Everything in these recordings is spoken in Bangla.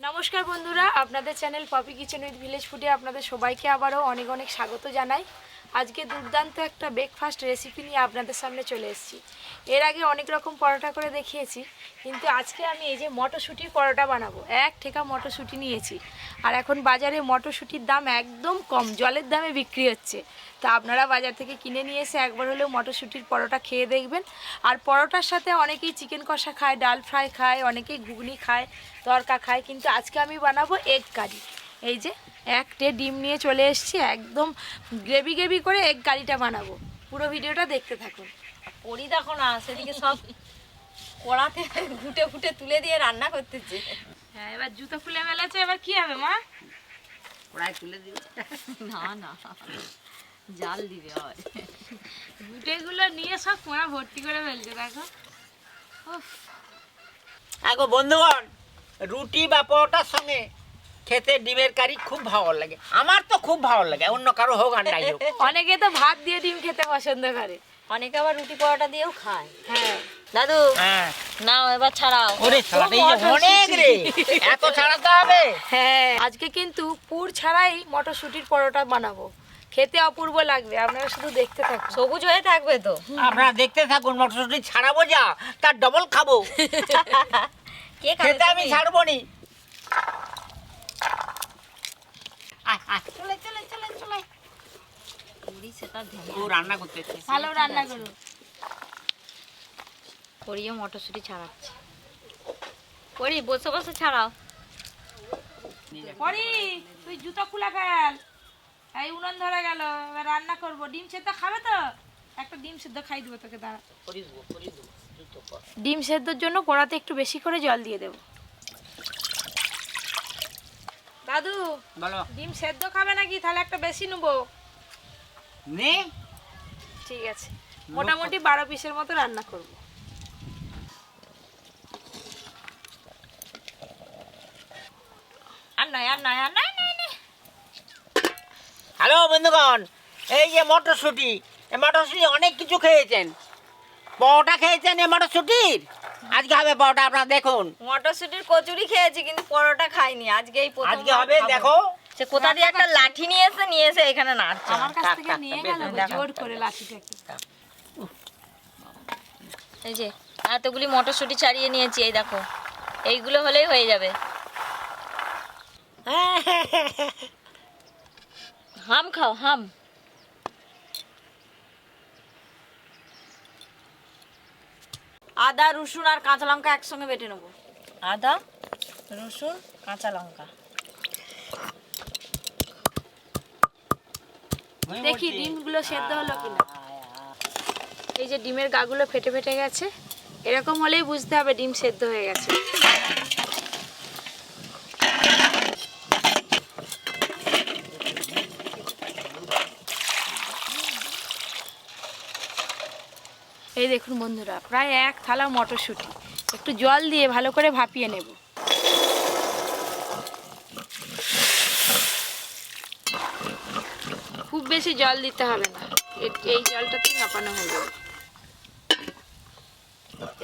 নমস্কার বন্ধুরা, আপনাদের channel Poppy Kitchen with Village ফুডে আপনাদের সবাইকে আবারও অনেক অনেক স্বাগত জানাই। আজকে দুর্দান্ত একটা ব্রেকফাস্ট রেসিপি নিয়ে আপনাদের সামনে চলে এসেছি। এর আগে অনেক রকম পরোটা করে দেখিয়েছি, কিন্তু আজকে আমি এই যে মটরশুঁটির পরোটা বানাবো। এক ঠেকা মটরশুঁটি নিয়েছি, আর এখন বাজারে মটরশুঁটির দাম একদম কম, জলের দামে বিক্রি হচ্ছে। তো আপনারা বাজার থেকে কিনে নিয়ে এসে একবার হলেও মটরশুঁটির পরোটা খেয়ে দেখবেন। আর পরোটার সাথে অনেকেই চিকেন কষা খায়, ডাল ফ্রাই খায়, অনেকেই ঘুগনি খায়, তড়কা খায়, কিন্তু আজকে আমি বানাবো এগ কারি। এই যে একটা ডিম নিয়ে চলে এসেছি, একদম গ্রেভি গ্রেভি করে এগ কারিটা বানাবো। পুরো ভিডিওটা দেখতে থাকুন। পরি দেখো না, সেদিকে সব কড়াতে ঘুটে ফুটে তুলে দিয়ে রান্না করতেছে। হ্যাঁ, এবার জুতো খুলে ফেলেছে, এবার কি হবে মা? কড়াই তুলে দিবে না, না জাল দিবে। হয় গুটেগুলো নিয়ে সব কোনা ভর্তি করে ফেলছে, দেখো। আগো বন্ধুগণ, রুটি বা পরোটার সঙ্গে খেতে ডিমের কারি খুব ভালো লাগে। আমার তো খুব ভালো লাগে, অন্য কারো হোক আর নাই হোক। অনেকে তো ভাত দিয়ে ডিম খেতে পছন্দ করে, অনেকে আবার রুটি পরোটা দিয়েও খায়। হ্যাঁ দাদু, হ্যাঁ, নাও এবার ছাড়াও। ওরে ছাড়াতে অনেক রে, এত ছাড়াতে হবে? হ্যাঁ, আজকে কিন্তু পুর ছাড়াই মটরশুঁটির পরোটা বানাবো। খেতে অপূর্ব লাগবে, আপনারা শুধু দেখতে থাকুন। সবুজ হয়ে থাকবে তো। আপনারা দেখতে থাকুন, মটরশুঁটি ছাড়াবো যা, তার ডবল খাবো। কে খেতে আমি ছাড়বো নি। চলে চলে চলে চলে। পুরি সেটা ও রান্না করতেছে। ভালো রান্না করুন। পরিও মটরশুঁটি ছাড়াচ্ছে। পরি বসে বসে ছাড়াও। পরি, তুই জুতো খুলে ফেল। এই উনুন ধরে গেল, এবার রান্না করবো। ডিম সেদ্ধ খাবে তো? একটা ডিম সেদ্ধ খাই দেবো তোকে, দাঁড়া। ডিম সেদ্ধর জন্য কড়াতে একটু বেশি করে জল দিয়ে দেবো। দাদু, বলো। ডিম সেদ্ধ খাবে নাকি? তাহলে একটা বেশি নেবো। নে, ঠিক আছে, মোটামুটি 12 পিসের মতো রান্না করব। আর নয় আর নয় আর নয় নয় নয়। হ্যালো বন্ধুগণ, এই যে মটরশুঁটি, এই মটরশুঁটি অনেক কিছু খেয়েছেন। পরোটা খেয়েছেন এই মটরশুঁটির, আজকে হবে পরোটা। আপনারা দেখুন, মটরশুঁটির কচুরি খেয়েছি, কিন্তু পরোটা খাইনি। আজকে এই প্রথম আজকে হবে। দেখো, সে কোথা দিয়ে একটা লাঠি নিয়ে এসে এখানে নাড়ছে। আমার কাছ থেকে টাক, নিয়ে টাক, গেল বেশ, জোর করে লাঠিটাকে। এই যে এতগুলি মটরশুঁটি ছাড়িয়ে নিয়েছি, এই দেখো, এইগুলো হলেই হয়ে যাবে। হাম খাও, হাম। আদা, রসুন আর কাঁচা লঙ্কা একসঙ্গে বেটে নেবো। আদা, রসুন, কাঁচা লঙ্কা। দেখি ডিমগুলো সেদ্ধ হলো কিনা। এই যে ডিমের গাগুলো ফেটে ফেটে গেছে, এরকম হলেই বুঝতে হবে ডিম সেদ্ধ হয়ে গেছে। এই দেখুন বন্ধুরা, প্রায় 1 থালা মটরশুঁটি একটু জল দিয়ে ভালো করে ভাপিয়ে নেব। খুব বেশি জল দিতে হবে না, এই জলটাতেই ভাপানো হয়ে যাবে।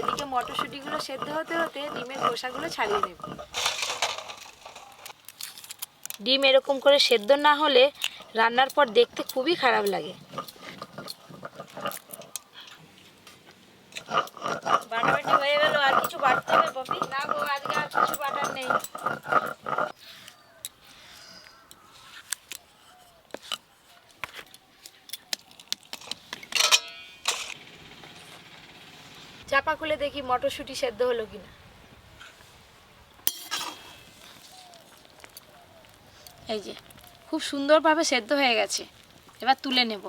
এদিকে মটরশুঁটিগুলো সেদ্ধ হতে হতে ডিমের খোসাগুলো ছাড়িয়ে নেব। ডিম এরকম করে সেদ্ধ না হলে রান্নার পর দেখতে খুবই খারাপ লাগে। বাটাবাটি হয়ে গেল, আর কিছু বাটতে হবে পপি? না গো, আজকে আর কিছু বাটার নেই। চাপা খুলে দেখি মটরশুঁটি সেদ্ধ হলো কিনা। এই যে খুব সুন্দরভাবে সেদ্ধ হয়ে গেছে, এবার তুলে নেব।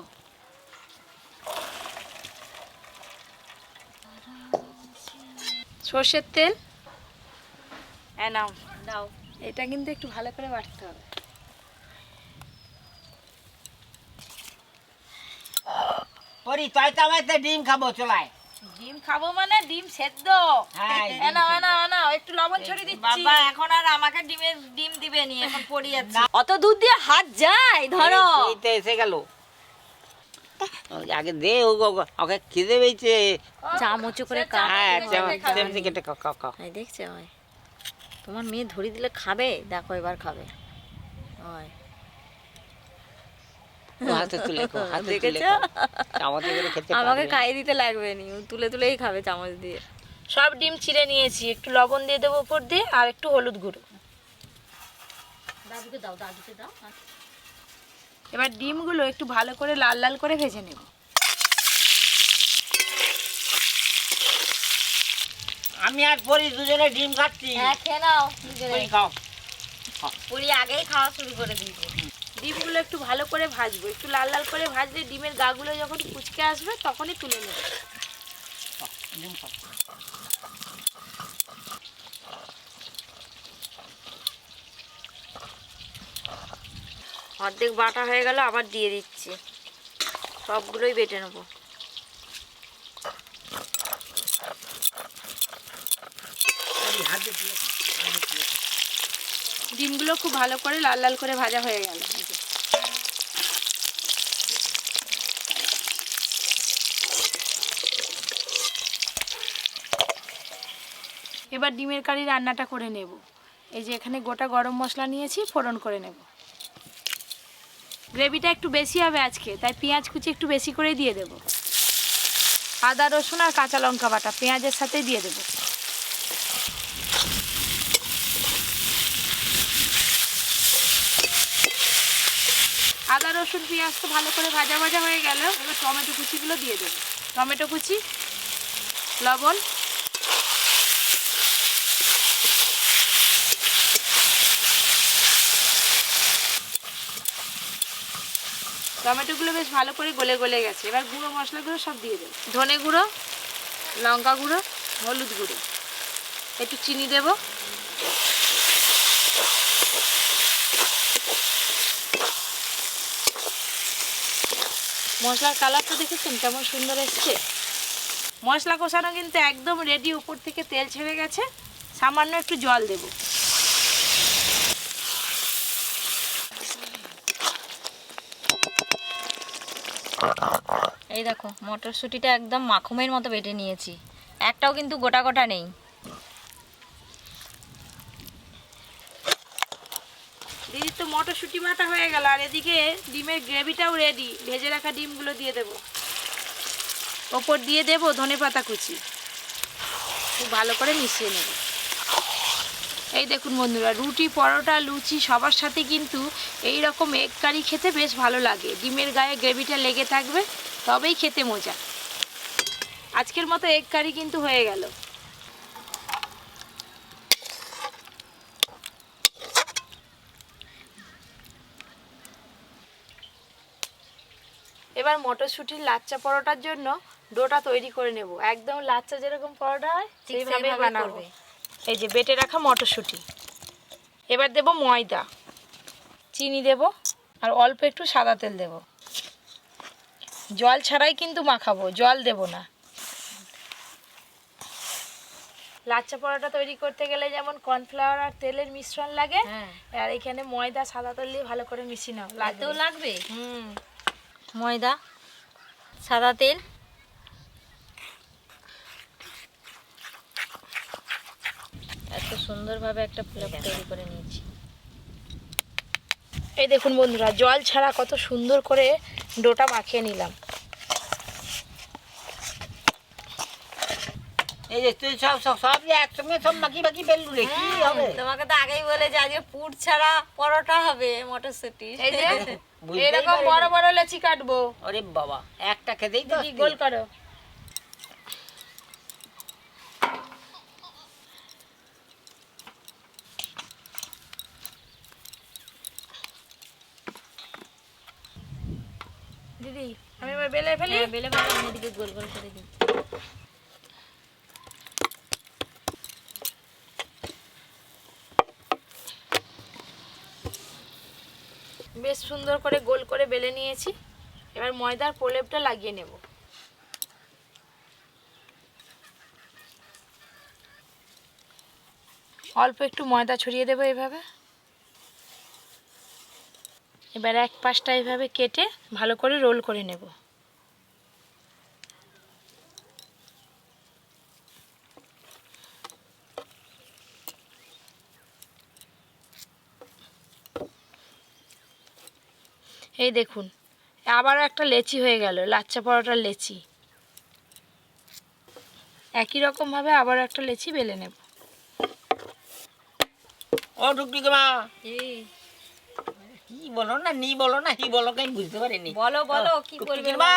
সর্ষের তেল নাও দাও। এটা কিন্তু একটু ভালো করে বাটতে হবে। পরি তয়তা মাইতে ডিম খাবো, চলায়। ডিম খাবো মানে ডিম সেদ্ধ। হ্যাঁ, নাও একটু লবণ ছড়িয়ে দিচ্ছি। বাবা, এখন আর আমাকে ডিম দিবে নি, এখন পড়ে যাচ্ছে। অত দূর দিয়ে হাত যায়, ধরো। এই তো এসে গেল। আগে দে, ওকে খিদে পেয়েছে। চামচ করে হ্যাঁ, কেটে খাবে। কেটে খাও। দেখছে হয়। তোমার মেয়ে ধরি দিলে খাবে, দেখো এবার খাবে। হয় হাতে তুলে হাতে তুলে দেখেছো? চামচে করে খেতে আমাকে পারবে। খাইয়ে দিতে লাগবে নি, ও তুলে তুলেই খাবে চামচ দিয়ে। সব ডিম ছিঁড়ে নিয়েছি, একটু লবণ দিয়ে দেবো উপর দিয়ে আর একটু হলুদ গুঁড়ো। দাদুকে দাও, দাদুকে দাও। এবার ডিমগুলো একটু ভালো করে লাল লাল করে ভেজে নেব। আমি আর পরি দুজনে ডিম খাচ্ছি। হ্যাঁ খেয়ে নাও। পরি খাও। পুরি আগেই খাওয়া শুরু করে দিয়েছে। ডিমগুলো একটু ভালো করে ভাজবো, একটু লাল লাল করে ভাজলে ডিমের গাগুলো যখন কুচকে আসবে তখনই তুলে নেব। ডিম খাও। অর্ধেক বাটা হয়ে গেল, আবার দিয়ে দিচ্ছি। সবগুলোই বেটে নেবো। হাতে তুলে খাও, হাতে তুলে খাও। ডিমগুলো খুব ভালো করে লাল লাল করে ভাজা হয়ে গেল। এবার ডিমের কারি রান্নাটা করে নেব। এই যে এখানে গোটা গরম মশলা নিয়েছি, ফোড়ন করে নেব। গ্রেভিটা একটু বেশি হবে আজকে, তাই পেঁয়াজ কুচি একটু বেশি করে দিয়ে দেব। আদা রসুন আর কাঁচা লঙ্কা বাটা পেঁয়াজের সাথে দিয়ে দেব। আদা রসুন পেঁয়াজ তো ভালো করে ভাজা ভাজা হয়ে গেল। এবার টমেটো কুচিগুলো দিয়ে দেব। টমেটো কুচি, লবণ, টমেটোগুলো বেশ ভালো করে গলে গলে গেছে। এবার গুঁড়ো মশলাগুলো সব দিয়ে দেবো। ধনে গুঁড়ো, লঙ্কা গুঁড়ো, হলুদ গুঁড়ো, একটু চিনি দেব। মশলার কালারটা দেখেছেন কেমন সুন্দর এসছে। মশলা কষানো কিন্তু একদম রেডি, উপর থেকে তেল ছেড়ে গেছে। সামান্য একটু জল দেব। এই দেখো মটরশুঁটিটা একদম মাখনের মতো বেটে নিয়েছি, একটাও কিন্তু গোটা গোটা নেই। দিদি তো মটরশুঁটি বাটা হয়ে গেল, আর এদিকে ডিমের গ্রেভিটাও রেডি। ভেজে রাখা ডিমগুলো দিয়ে দেব। ওপর দিয়ে দেব ধনেপাতা কুচি। খুব ভালো করে মিশিয়ে নেব। এই দেখুন বন্ধুরা, রুটি, পরোটা, লুচি সবার সাথে কিন্তু এই রকম এগ কারি খেতে বেশ ভালো লাগে। ডিমের গায়ে গ্রেভিটা লেগে থাকবে, তবেই খেতে মজা। আজকের মতো এগ কারি কিন্তু হয়ে গেল। এবার মটরশুঁটির লাচ্চা পরোটার জন্য ডোটা তৈরি করে নেব। একদম লাচ্চা যেরকম পরোটা হয় সেইভাবে বানাবো। এই যে বেটে রাখা মটরশুঁটি, এবার দেব ময়দা, চিনি দেব আর অল্প একটু সাদা তেল দেব। জল ছাড়াই কিন্তু মাখাবো, জল দেব না। লাচ্চা পরোটা তৈরি করতে গেলে যেমন কর্নফ্লাওয়ার আর তেলের মিশ্রণ লাগে, আর এখানে ময়দা সাদা তেল দিয়ে ভালো করে মিশিয়ে নাও। লাগতেও লাগবে হুম, ময়দা, সাদা তেল। এত সুন্দরভাবে একটা প্লেট তৈরি করে নিয়েছি। এই দেখুন বন্ধুরা, জল ছাড়া কত সুন্দর করে ডোটা মাখিয়ে নিলাম। এই যে তুই সব সব সব যে একসঙ্গে সব মাখি মাখি ফেললু রে, কি হবে? তোমাকে তো আগেই বলে যে আজকে পুর ছাড়া পরোটা হবে মটরশুঁটি। এই যে বুঝতেই এরকম পারিনি। বড় বড় লেচি কাটবো। ওরে বাবা, একটা খেতেই তো দিদি গোল করো। দিদি আমি এবার বেলে ফেলি। বেলে বেলে আমি এদিকে গোল গোল করে দিই। বেশ সুন্দর করে গোল করে বেলে নিয়েছি। এবার ময়দার প্রলেপটা লাগিয়ে নেব। অল্প একটু ময়দা ছড়িয়ে দেবো এইভাবে। এবার এক পাশটা এইভাবে কেটে ভালো করে রোল করে নেব। এই দেখুন আবারও একটা লেচি হয়ে গেল, লাচ্চা পরোটার লেচি। একই রকমভাবে আবারও একটা লেচি বেলে নেব। ও টুকটুকি মা, কি বলো না নি বলো না কি বলো আমি বুঝতে পারিনি। বলো বলো কি বলবে টুকটুকির মা।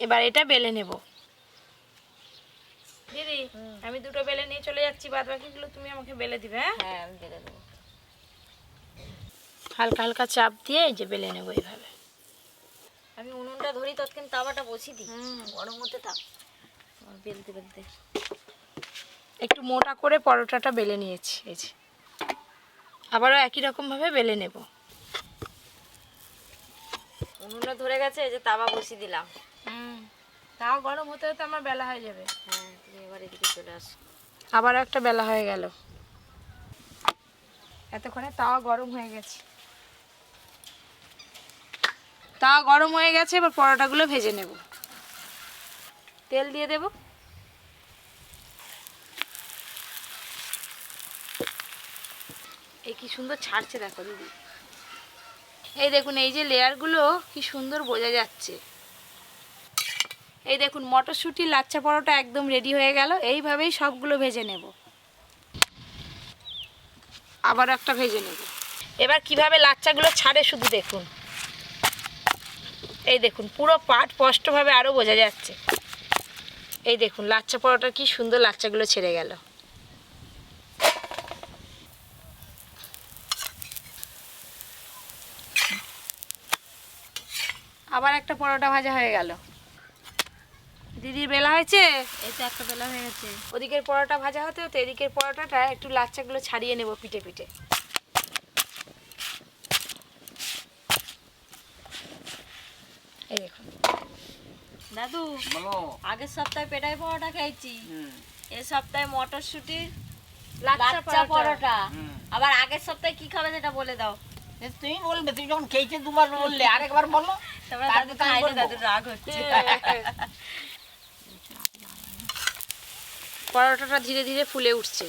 এবার এটা বেলে নেব। দিদি আমি দুটো বেলে নিয়ে চলে যাচ্ছি, বাদ বাকিগুলো তুমি আমাকে বেলে দিবে। হ্যাঁ হ্যাঁ আমি বেলে দেবো। হালকা হালকা চাপ দিয়ে এই যে বেলে নেব এইভাবে। আমি উনুনটা ধরি ততক্ষণ তাওয়াটা বসিয়ে দিই, গরম হতে থাক। বেলতে বেলতে একটু মোটা করে পরোটাটা বেলে নিয়েছি, এই যে আবারও একই রকমভাবে বেলে নেব। উনুনটা ধরে গেছে, এই যে তাওয়া বসিয়ে দিলাম। তাও গরম হতে হতে আমার বেলা হয়ে যাবে। হ্যাঁ তুমি এবার এদিকে চলে আসো। আবারও একটা বেলা হয়ে গেল। এতক্ষণে তাওয়া গরম হয়ে গেছে। তাওয়া গরম হয়ে গেছে, এবার পরোটাগুলো ভেজে নেব। তেল দিয়ে দেব। এই কি সুন্দর ছাড়ছে দেখো দিদি। এই দেখুন এই যে লেয়ারগুলো কি সুন্দর বোঝা যাচ্ছে। এই দেখুন মটরশুঁটির লাচ্চা পরোটা একদম রেডি হয়ে গেল। এইভাবেই সবগুলো ভেজে নেব। আবার একটা ভেজে নেব। এবার কিভাবে লাচ্চাগুলো ছাড়ে শুধু দেখুন। এই দেখুন পুরো পাট স্পষ্টভাবে আরও বোঝা যাচ্ছে। এই দেখুন লাচ্চা পরোটা কি সুন্দর লাচ্চাগুলো ছেড়ে গেল। আবার একটা পরোটা ভাজা হয়ে গেল। দিদির বেলা হয়েছে, এই তো একটা বেলা হয়ে গেছে। ওদিকের পরোটা ভাজা হতে হতে এদিকের পরোটাটা একটু লাচ্চাগুলো ছাড়িয়ে নেব পিঠে পিঠে। এই দেখুন দাদু বলো। আগের সপ্তাহে পেটাই পরোটা খেয়েছি, এই সপ্তাহে মটরশুঁটির লাচ্চা লাচ্চা পরোটা। হুম। আবার আগের সপ্তাহে কি খাবে সেটা বলে দাও। তুমি বলবে, তুমি যখন খেয়েছে দুবার বললে আরেকবার বলো। তারপরে তারপর দাদু তো আমি খাইলে বলবো। দাদুর রাগ হচ্ছে। পরোটাটা ধীরে ধীরে ফুলে উঠছে।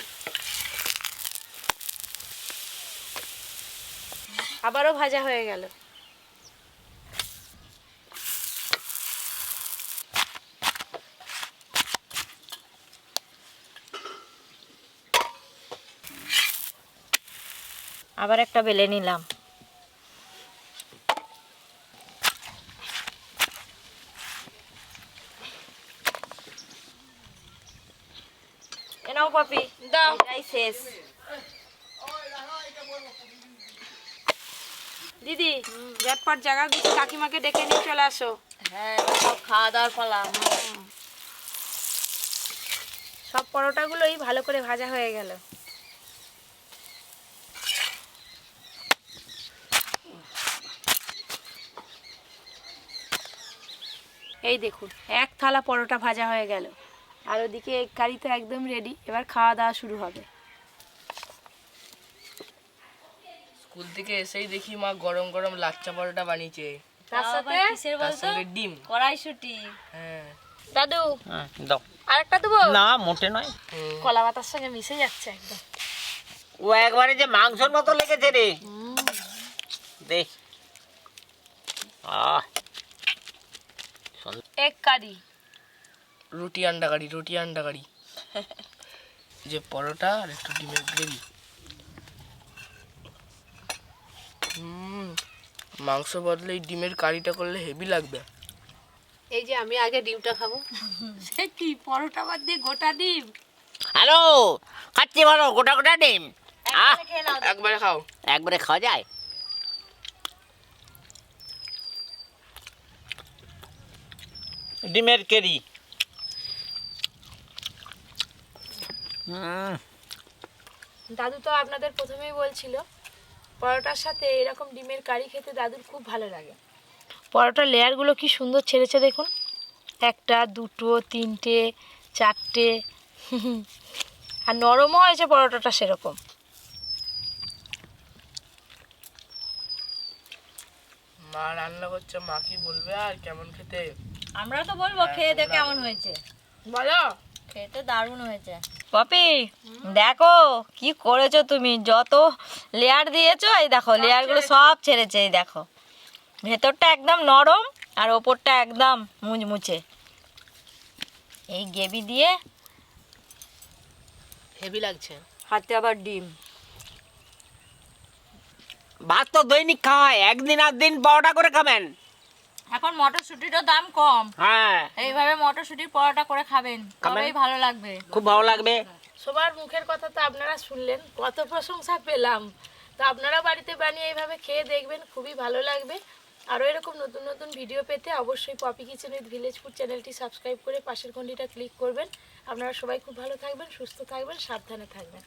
আবারও ভাজা হয়ে গেল। আবার একটা বেলে নিলাম। এ নাও পপি, দাও। এটাই শেষ। দিদি ঝটপট জায়গা গুছি কাকিমাকে ডেকে নিয়ে চলে আসো। হ্যাঁ এবার সব খাওয়া দাওয়ার পালা। সব পরোটাগুলোই ভালো করে ভাজা হয়ে গেল। এই দেখুন এক থালা পরোটা ভাজা হয়ে গেল। আর ওদিকে এগ কারি তো একদম রেডি। এবার খাওয়া দাওয়া শুরু হবে। স্কুল থেকে এসেই দেখি মা গরম গরম লাচ্চা পরোটা বানিয়েছে, তার তাও আবার সাথে কিসের তার বলতো? সঙ্গে ডিম। কড়াইশুঁটি। হ্যাঁ দাদু দাও। আরেকটা দেবো? না মোটে নয়। কলা পাতার সঙ্গে মিশে যাচ্ছে একদম। ও একবারে যে মাংসর মতো লেগেছে রে। দেখ এগ কারি। রুটি আন্ডা কারি, রুটি আন্ডা কারি। এই যে পরোটা আর একটু ডিমের গ্রেভি। মাংস বদলে এই ডিমের কারিটা করলে হেভি লাগবে। এই যে আমি আগে ডিমটা খাবো। সে কি পরোটা বাদ দিয়ে গোটা ডিম? হ্যালো, খাচ্ছি বলো গোটা গোটা ডিম। একবারে খেয়ে নাও। একবারে খাও। একবারে খাওয়া যায়? ডিমের কেরি। দাদু তো আপনাদের প্রথমেই বলছিল পরোটার সাথে এরকম ডিমের কারি খেতে দাদুর খুব ভালো লাগে। পরোটার লেয়ারগুলো কি সুন্দর ছেড়েছে দেখুন। একটা দুটো তিনটে চারটে। আর নরমও হয়েছে পরোটাটা সেরকম। মা রান্না করছে, মা কি বলবে আর কেমন খেতে? আমরা তো বলবো খেয়ে দে কেমন হয়েছে। বলো। খেতে দারুণ হয়েছে। পপি দেখো কি করেছো তুমি, যত লেয়ার দিয়েছো এই দেখো লেয়ার গুলো সব ছেড়েছে, এই দেখো ভেতরটা একদম নরম আর ওপরটা একদম মুচমুচে। এই গ্রেভি দিয়ে হেভি লাগছে। হাতে আবার ডিম। ভাত তো দৈনিক খাওয়ায়, একদিন আর দিন পরোটা করে খাবেন। এখন মটরশুটিরও দাম কম, হ্যাঁ, এইভাবে মটরশুটির পরোটা করে খাবেন, তবেই ভালো লাগবে। খুব ভালো লাগবে। সবার মুখের কথা তো আপনারা শুনলেন, কত প্রশংসা পেলাম। তো আপনারা বাড়িতে বানিয়ে এইভাবে খেয়ে দেখবেন, খুবই ভালো লাগবে। আরও এরকম নতুন নতুন ভিডিও পেতে অবশ্যই Poppy Kitchen with Village Food চ্যানেলটি সাবস্ক্রাইব করে পাশের ঘন্টিটা ক্লিক করবেন। আপনারা সবাই খুব ভালো থাকবেন, সুস্থ থাকবেন, সাবধানে থাকবেন।